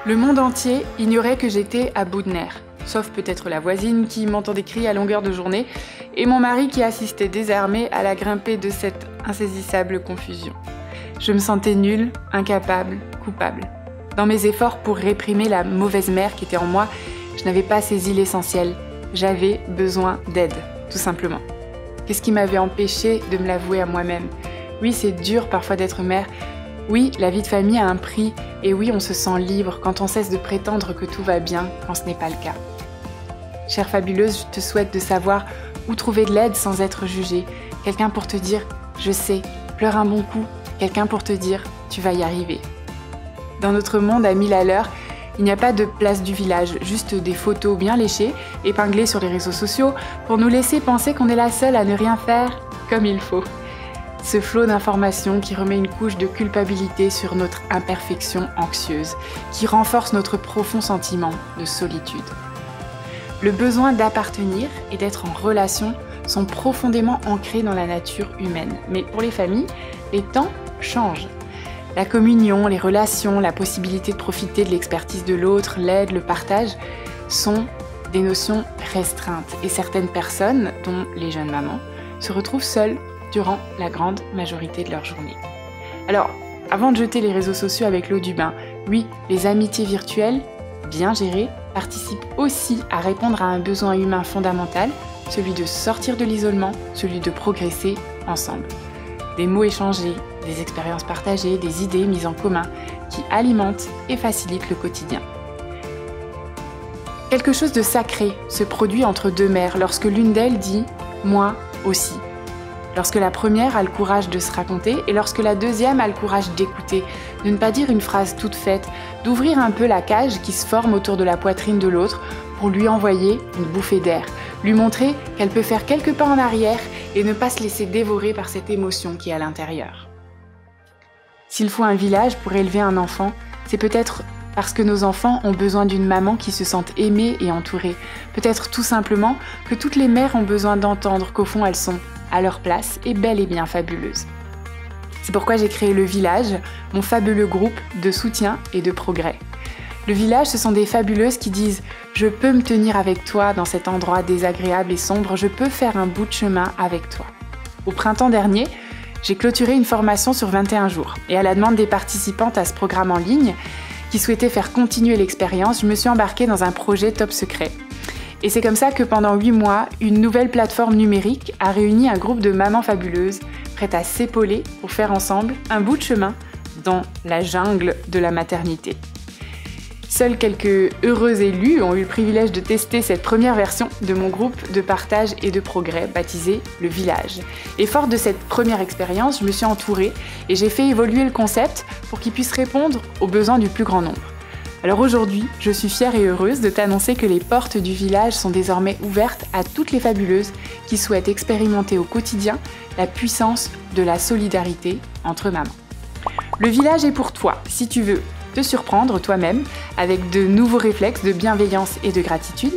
Le monde entier ignorait que j'étais à bout de nerfs, sauf peut-être la voisine qui m'entendait crier à longueur de journée et mon mari qui assistait désarmé à la grimpée de cette insaisissable confusion. Je me sentais nulle, incapable, coupable. Dans mes efforts pour réprimer la mauvaise mère qui était en moi, je n'avais pas saisi l'essentiel. J'avais besoin d'aide, tout simplement. Qu'est-ce qui m'avait empêché de me l'avouer à moi-même ? Oui, c'est dur parfois d'être mère. Oui, la vie de famille a un prix. Et oui, on se sent libre quand on cesse de prétendre que tout va bien quand ce n'est pas le cas. Chère fabuleuse, je te souhaite de savoir où trouver de l'aide sans être jugée. Quelqu'un pour te dire « je sais », pleure un bon coup. Quelqu'un pour te dire « tu vas y arriver ». Dans notre monde à 1000 à l'heure, il n'y a pas de place du village, juste des photos bien léchées, épinglées sur les réseaux sociaux, pour nous laisser penser qu'on est la seule à ne rien faire comme il faut. Ce flot d'informations qui remet une couche de culpabilité sur notre imperfection anxieuse, qui renforce notre profond sentiment de solitude. Le besoin d'appartenir et d'être en relation sont profondément ancrés dans la nature humaine. Mais pour les familles, les temps changent. La communion, les relations, la possibilité de profiter de l'expertise de l'autre, l'aide, le partage, sont des notions restreintes. Et certaines personnes, dont les jeunes mamans, se retrouvent seules durant la grande majorité de leur journée. Alors, avant de jeter les réseaux sociaux avec l'eau du bain, oui, les amitiés virtuelles, bien gérées, participent aussi à répondre à un besoin humain fondamental, celui de sortir de l'isolement, celui de progresser ensemble. Des mots échangés, des expériences partagées, des idées mises en commun qui alimentent et facilitent le quotidien. Quelque chose de sacré se produit entre deux mères lorsque l'une d'elles dit « moi aussi ». Lorsque la première a le courage de se raconter et lorsque la deuxième a le courage d'écouter, de ne pas dire une phrase toute faite, d'ouvrir un peu la cage qui se forme autour de la poitrine de l'autre pour lui envoyer une bouffée d'air, lui montrer qu'elle peut faire quelques pas en arrière et ne pas se laisser dévorer par cette émotion qui est à l'intérieur. S'il faut un village pour élever un enfant, c'est peut-être parce que nos enfants ont besoin d'une maman qui se sente aimée et entourée. Peut-être tout simplement que toutes les mères ont besoin d'entendre qu'au fond elles sont à leur place et bel et bien fabuleuses. C'est pourquoi j'ai créé le Village, mon fabuleux groupe de soutien et de progrès. Le Village, ce sont des fabuleuses qui disent « Je peux me tenir avec toi dans cet endroit désagréable et sombre, je peux faire un bout de chemin avec toi ». Au printemps dernier, j'ai clôturé une formation sur 21 jours et à la demande des participantes à ce programme en ligne qui souhaitaient faire continuer l'expérience, je me suis embarquée dans un projet top secret. Et c'est comme ça que pendant 8 mois, une nouvelle plateforme numérique a réuni un groupe de mamans fabuleuses prêtes à s'épauler pour faire ensemble un bout de chemin dans la jungle de la maternité. Seuls quelques heureux élus ont eu le privilège de tester cette première version de mon groupe de partage et de progrès baptisé Le Village. Et forte de cette première expérience, je me suis entourée et j'ai fait évoluer le concept pour qu'il puisse répondre aux besoins du plus grand nombre. Alors aujourd'hui, je suis fière et heureuse de t'annoncer que les portes du village sont désormais ouvertes à toutes les fabuleuses qui souhaitent expérimenter au quotidien la puissance de la solidarité entre mamans. Le village est pour toi, si tu veux te surprendre toi-même avec de nouveaux réflexes de bienveillance et de gratitude.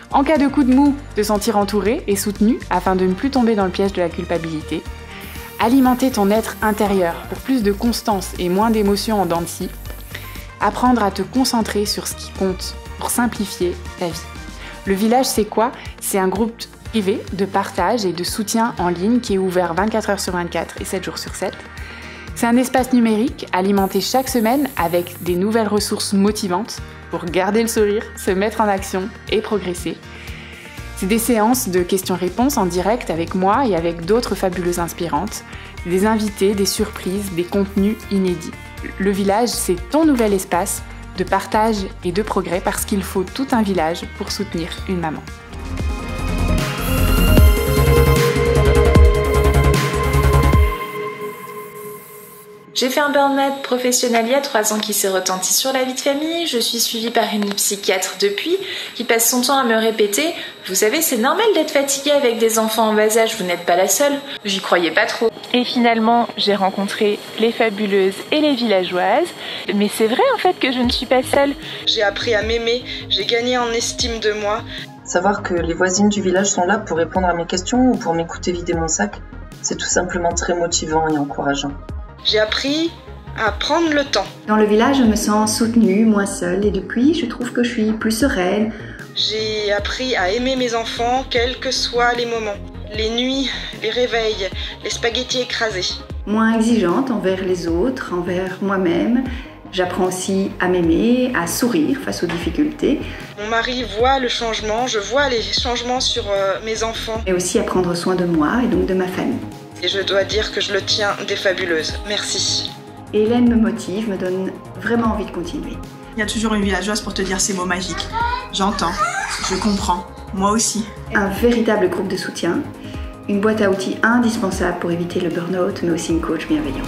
En cas de coup de mou, te sentir entouré et soutenu afin de ne plus tomber dans le piège de la culpabilité. Alimenter ton être intérieur pour plus de constance et moins d'émotions en dents de scie. Apprendre à te concentrer sur ce qui compte pour simplifier ta vie. Le village, c'est quoi ? C'est un groupe privé de partage et de soutien en ligne qui est ouvert 24 heures sur 24 et 7 jours sur 7. C'est un espace numérique alimenté chaque semaine avec des nouvelles ressources motivantes pour garder le sourire, se mettre en action et progresser. C'est des séances de questions-réponses en direct avec moi et avec d'autres fabuleuses inspirantes, des invités, des surprises, des contenus inédits. Le village, c'est ton nouvel espace de partage et de progrès parce qu'il faut tout un village pour soutenir une maman. J'ai fait un burn-out professionnel il y a 3 ans qui s'est retenti sur la vie de famille. Je suis suivie par une psychiatre depuis, qui passe son temps à me répéter « Vous savez, c'est normal d'être fatiguée avec des enfants en bas âge, vous n'êtes pas la seule ». J'y croyais pas trop. Et finalement, j'ai rencontré les fabuleuses et les villageoises. Mais c'est vrai en fait que je ne suis pas seule. J'ai appris à m'aimer, j'ai gagné en estime de moi. Savoir que les voisines du village sont là pour répondre à mes questions ou pour m'écouter vider mon sac, c'est tout simplement très motivant et encourageant. J'ai appris à prendre le temps. Dans le village, je me sens soutenue, moins seule, et depuis, je trouve que je suis plus sereine. J'ai appris à aimer mes enfants, quels que soient les moments. Les nuits, les réveils, les spaghettis écrasés. Moins exigeante envers les autres, envers moi-même. J'apprends aussi à m'aimer, à sourire face aux difficultés. Mon mari voit le changement, je vois les changements sur mes enfants. Et aussi à prendre soin de moi et donc de ma famille. Et je dois dire que je le tiens des fabuleuses. Merci. Et Hélène me motive, me donne vraiment envie de continuer. Il y a toujours une villageoise pour te dire ces mots magiques. J'entends, je comprends, moi aussi. Un véritable groupe de soutien, une boîte à outils indispensable pour éviter le burn-out, mais aussi une coach bienveillante.